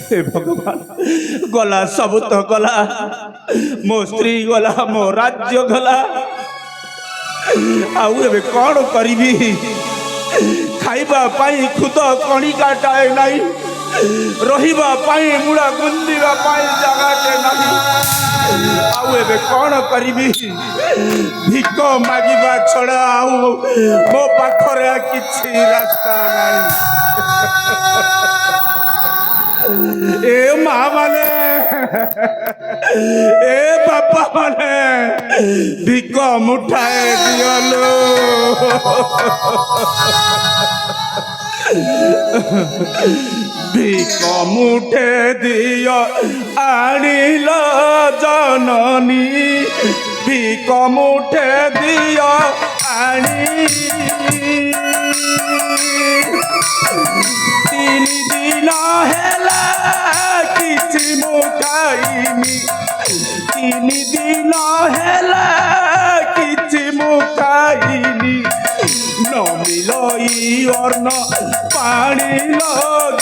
हे भगवान गला सब तो गला मो स्त्री गला मो राज्य गला आउ एबे कौन करी खाइबा पाई खुद कणिकाटाए नहीं रहिबा पाई मुड़ा गुंदिबा पाई जगाटे नहीं आउ एबे कौन करी भिक मागिबा छड़ा आउ मो पाखरे किछि रास्ता नहीं ए माँ माने ए बापा माने भिक मुठाए दियलो भिक मुठे दियो आनिल जननी भिक मुठे दियो आनी 3 दिन हेला किछि मुखाइनी 3 दिन हेला किछि मुखाइनी न मिलई अर्ण पानी लो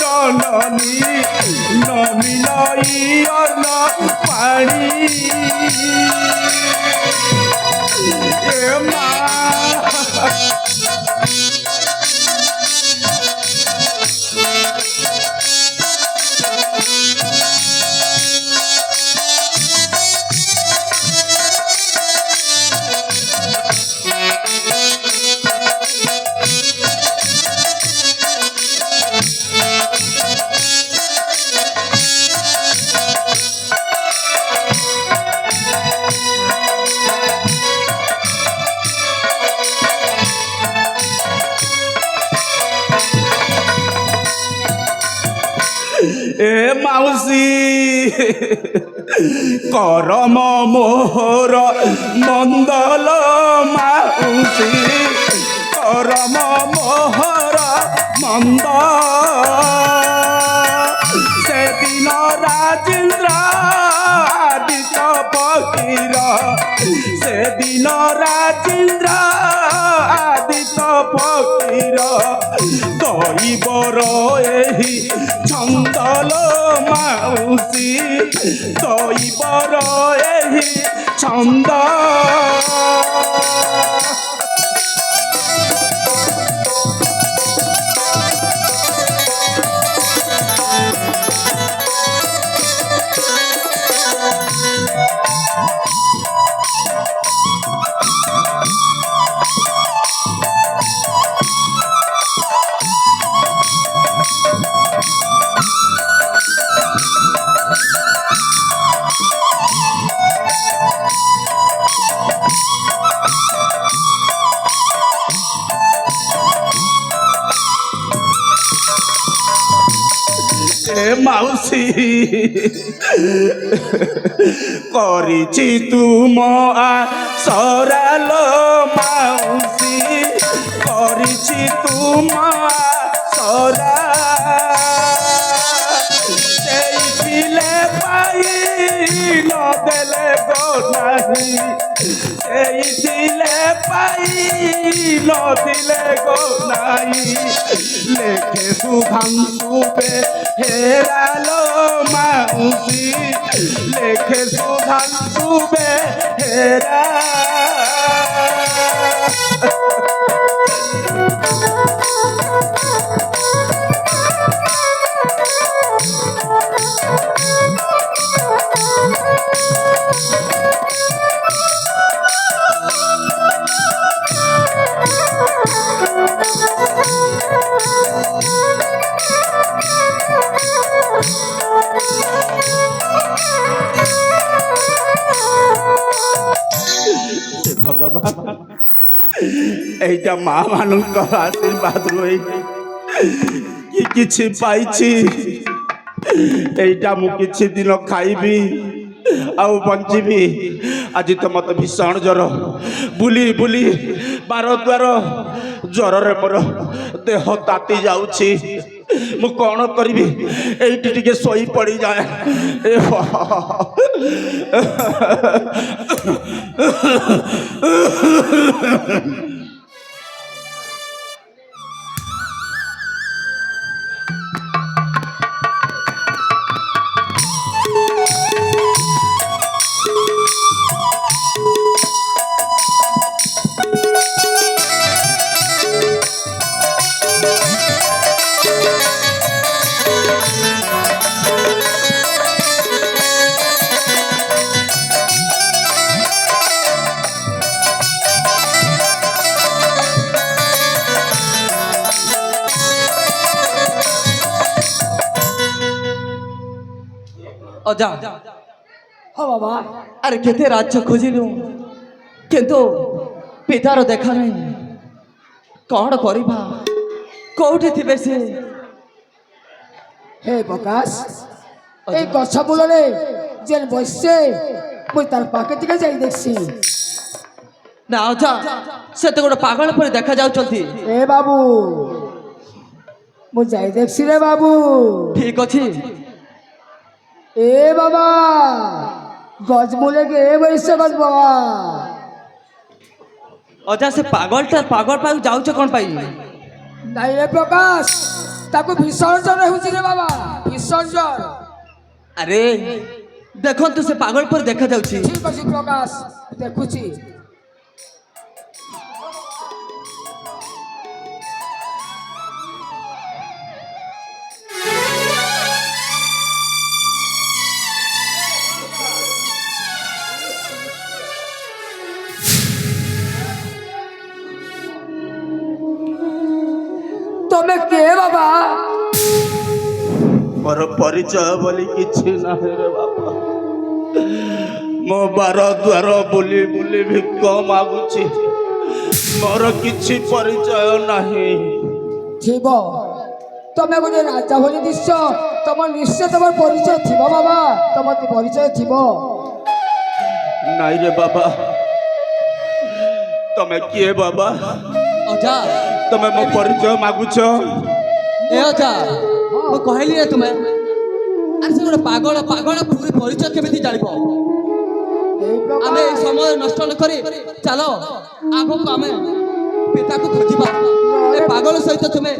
जननी न मिलई अर्ण पानी ए माँ ए माउसी करम मोहर मंदल माउसी करम मोहर मंद से दिन राजेन्द्र आदित्य फकीर से दिन राजेन्द्र आदित्य फकीर दैवर एही छंदल माउसी दैवर एही छंद माउसी करिछि तुम सराल माउसी करिछि तुम सरा সেইছিলে পাই নদেলে গো নাহি সেইছিলে পাই নদিলে গো নাই লেখে সুধাংশুবে হেরালো মাউসি লেখে সুধাংশুবে হেরা भगवान এইটা মা ମାନଙ୍କର ଆଶୀର୍ବାଦରୁ କିଛି ପାଇଛି এইটা ମୁଁ କିଛି ଦିନ ଖାଇବି ଆଉ ବଞ୍ଚିବି ଆଜି ତ ମତେ ଭୀଷଣ ଜ୍ୱର ବୁଲି ବୁଲି ବାର ଦ୍ୱାର ଜ୍ୱରରେ ମୋର ଦେହ ତାତି ଯାଉଛି ମୁଁ କଣ କରିବି ଏଇଠି ଟିକେ ଶୋଇ ପଡ଼ିଯାଏ ଅଜା ହଁ ବାବା ଆରେ କେତେ ରାଜ୍ୟ ଖୋଜିଲୁ କିନ୍ତୁ ପିତାର ଦେଖା ନାହିଁ। କ'ଣ କରିବା? କୋଉଠି ଥିବେ ସେ? ହେ ପ୍ରକାଶ এই গছ মূলরে যে বসছে মুই তার পাকে দিকে যাই দেখছি। ନା ଅଜା ସେ ତ ଗୋଟେ ପାଗଳ ପରି ଦେଖା ଯାଉଛନ୍ତି। এ বাবু মুই যাই দেখছি রে বাবু। ଠିକ ଅଛି এ বাবা গজমূলে গে বসছে গজ বাবা। ଅଜା ସେ ପାଗଳ ପାଖକୁ ଯାଉଛ କ'ଣ ପାଇଁ? নাই রে প্রকাশ তাকে ভীষণ জ্বর হচ্ছে রে বাবা, ভীষণ জ্বর। ଆରେ ଦେଖନ୍ତୁ ସେ ପାଗଳ ପରି ଦେଖା ଯାଉଛି। ঠিক আছে প্রকাশ দেখুছি। তুমি কে বাবা? ମୋର ପରିଚୟ ବୋଲି କିଛି ନାହିଁ ରେ ବାପା। ମୋ ବାର ଦ୍ୱାର ବୁଲି ବୁଲି ଭିକ ମାଗୁଛି, ମୋର କିଛି ପରିଚୟ ନାହିଁ। থিব তুমি গোটে রাজা হয়ে দিচ্ছ, তোমার নিশ্চয় তোমার পরিচয় থিব বাবা, তোমার পরিচয় থিব। ନାଇଁ ରେ ବାବା। ତମେ କିଏ ବାବା? ଅଜା ତମେ ମୋ ପରିଚୟ ମାଗୁଛ? ଏ ଅଜା ମୁଁ କହିଲି ରେ ତୁମେ, ଆରେ ସେ ଗୋଟେ ପାଗଳ ପରିଚୟ କେମିତି ଜାଣିବ? এই ଆମେ প্রকাশ ସମୟ ନଷ୍ଟ ନ କରି ଚାଲ ଆଗକୁ ଆମେ ପିତାକୁ ଖୋଜିବା। ଏ ପାଗଳ ସହିତ ତୁମେ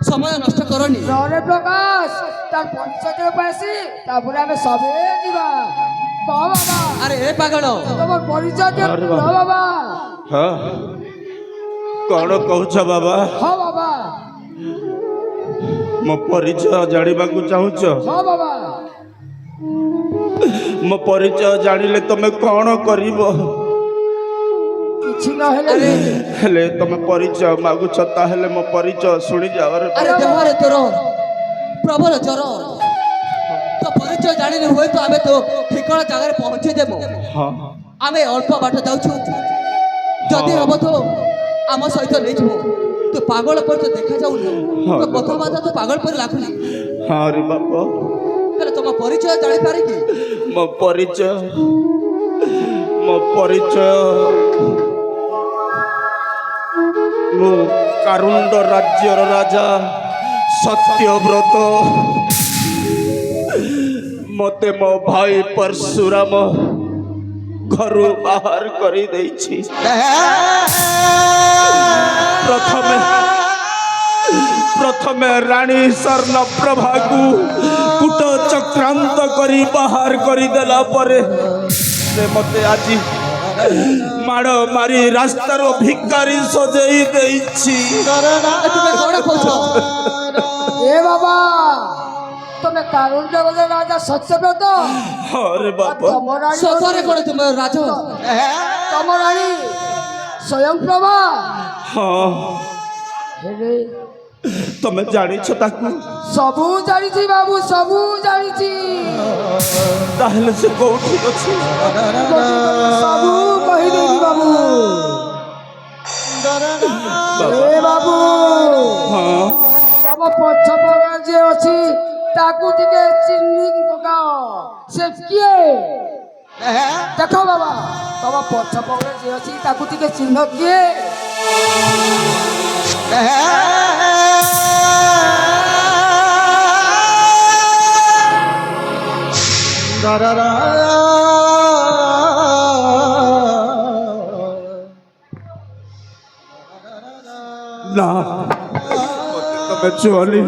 ସମୟ ନଷ୍ଟ କରନି। নরে প্রকাশ তার পরিচয় দেবে পাইছি, তারপরে আমি সবে দিবা। ক বাবা আরে এ পাগଳ তোমার পরিচয় দেব আরে বাবা। বাবা। ହଁ କ'ଣ କହୁଛ ବାବା? হ বাবা, ମୋ ପରିଚୟ ଜାଣିବାକୁ ଚାହୁଁଛ? হ ବାবা। ମୋ ପରିଚୟ ଜାଣିଲେ ତମେ କ'ଣ କରିବ? କିଛି ନହେଲେ ହେଲେ ତମେ ପରିଚୟ ମାଗୁଛ, ତାହେଲେ ମୋ ପରିଚୟ ଶୁଣିଯାଅ ରେ। ଆରେ ଦେହରେ ତୋର ପ୍ରବଳ ଜ୍ୱର, ତ ପରିଚୟ ଜାଣିଲେ ହୁଏତ ଆମେ ତ ଠିକଣା ଜାଗାରେ ପହଞ୍ଚେଇ ଦେବୁ। ହଁ ଆମେ ଅଳ୍ପ ବାଟ ଯାଉଛୁ, ଯଦି ହବ ତ ଆମ ସହିତ ନେଇଯିବୁ। ତୁ ପାଗଳ ପରି ତ ଦେଖାଯାଉନି, ତ କଥାବାର୍ତ୍ତା ତ ପାଗଳ ପରି ଲାଗୁନି। ହଁ ରେ ବାପ। ହେଲେ ତମ ପରିଚୟ ଜାଣିପାରେ କି? ମୋ ପରିଚୟ ମୁଁ କାରୁଣ୍ଡ ରାଜ୍ୟର ରାଜା ସତ୍ୟବ୍ରତ। ମତେ ମୋ ଭାଇ ପରଶୁରାମ ଘରୁ ବାହାର କରିଦେଇଛି। ପ୍ରଥମେ ରାଣୀ ସ୍ୱର୍ଣ୍ଣପ୍ରଭାକୁ କୂଟ ଚକ୍ରାନ୍ତ କରି ବାହାର କରିଦେଲା ପରେ ସେ ମତେ ଆଜି ମାଡ଼ ମାରି ରାସ୍ତାର ଭିକାରୀ ସଜେଇ ଦେଇଛି। ତୁମେ କ'ଣ କହୁଛ? এ বাবা তুমি কারণ জগতের রাজা সত্যব্রত। ହଁ ରେ ବାପା। তোমার রানী ସତରେ କ'ଣ ତୁମେ ରାଜ? তোমার রানী স্বয়ং প্রভা। ହଁ হেরে ତମେ ଜାଣିଛ ତାକୁ? সবু জানিছি বাবু, সবু জানিছি। ତାହେଲେ ସେ କୋଉଠି ଅଛି? সবু কহিদেবি বাবু। এ বাবু ହଁ তম পছ পগে যে অছি তাকু টিকে চিহ্নি পকাও। সে কিয়ে দেখো বাবা, তম পছ পগে যে অছি তাকু টিকে চিহ্ন কিয়ে? ନା ତମେ ଚୁଅଲି,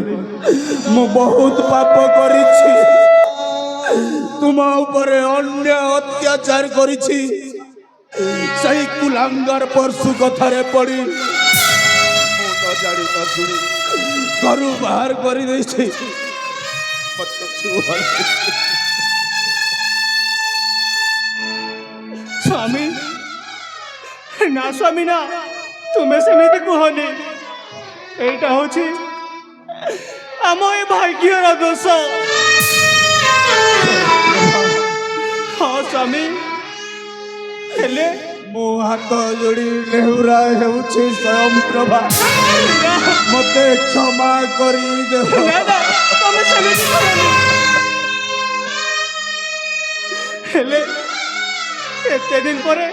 ମୁଁ ବହୁତ ପାପ କରିଛି, ତୁମ ଉପରେ ଅନ୍ୟାୟ ଅତ୍ୟାଚାର କରିଛି। ସେହି କୁଲାଙ୍ଗର ପର୍ଶୁ କଥାରେ ପଡ଼ି ମୁଁ ନ ଜାଣି ନ ଶୁଣି ଘରୁ ବାହାର କରିଦେଇଛି ମତେ ଛୁଆ ସ୍ୱାମୀ ନା ସ୍ୱାମୀ ନା ତୁମେ ସେମିତି କୁହନି ଏଇଟା ହଉଛି ଆମ ଏ ଭାଗ୍ୟର ଦୋଷ ହଁ ସ୍ୱାମୀ ହେଲେ ମୋ ହାତ ଯୋଡ଼ି ନେହୁରା ହେଉଛି ସ୍ୱୟଂ ପ୍ରଭା ମତେ କ୍ଷମା କରିଦେବ ନା ନା ତମେ ସେମିତି କରନି ହେଲେ ଏତେ ଦିନ ପରେ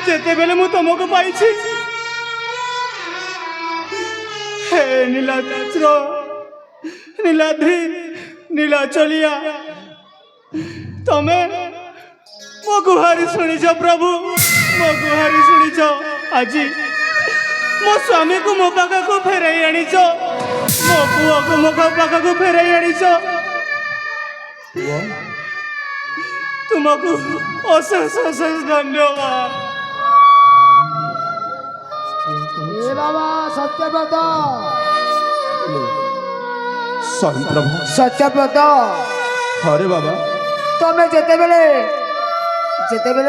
ଯେତେବେଳେ ମୁଁ ତମକୁ ପାଇଛି ହେ ନୀଳାଚଳ ନୀଳାଦ୍ରି ନୀଳାଚଳିଆ ତମେ ମୋ ଗୁହାରି ଶୁଣିଛ ପ୍ରଭୁ ମୋ ଗୁହାରି ଶୁଣିଛ ଆଜି ମୋ ସ୍ୱାମୀକୁ ମୋ ପାଖକୁ ଫେରାଇ ଆଣିଛ ମୋ ପୁଅକୁ ମୋ ପାଖକୁ ଫେରାଇ ଆଣିଛ ତୁମକୁ ଅଶେଷ ଅଶେଷ ଧନ୍ୟବାଦ ଏ ବାବା ସତ୍ୟବ୍ରତ ସ୍ୱୟଂ ପ୍ରଭା ସତ୍ୟବ୍ରତ ହରେ ବାବା ତମେ ଯେତେବେଳେ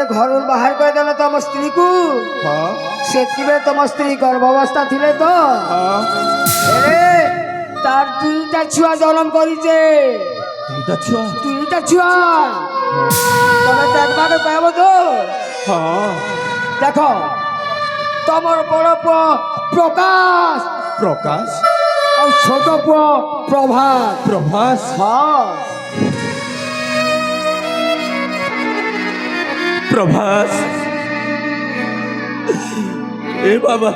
ଘରୁ ବାହାର କରିଦେଲ ତମ ସ୍ତ୍ରୀକୁ ହଁ ସେତେବେଳେ ତମ ସ୍ତ୍ରୀ ଗର୍ଭାବସ୍ଥା ଥିଲେ ତ ହଁ তার দুইটা ছুয়া জন্ম করিছে দুইটা ছুয়া দুইটা ছুয়া তবে দেখবাকে পাইব তো হ্যাঁ দেখো তোমার বড় পুଅ প্রকাশ প্রকাশ আর ছোট পুଅ প্রভাত প্রভাস হ্যাঁ প্রভাস এ বাবা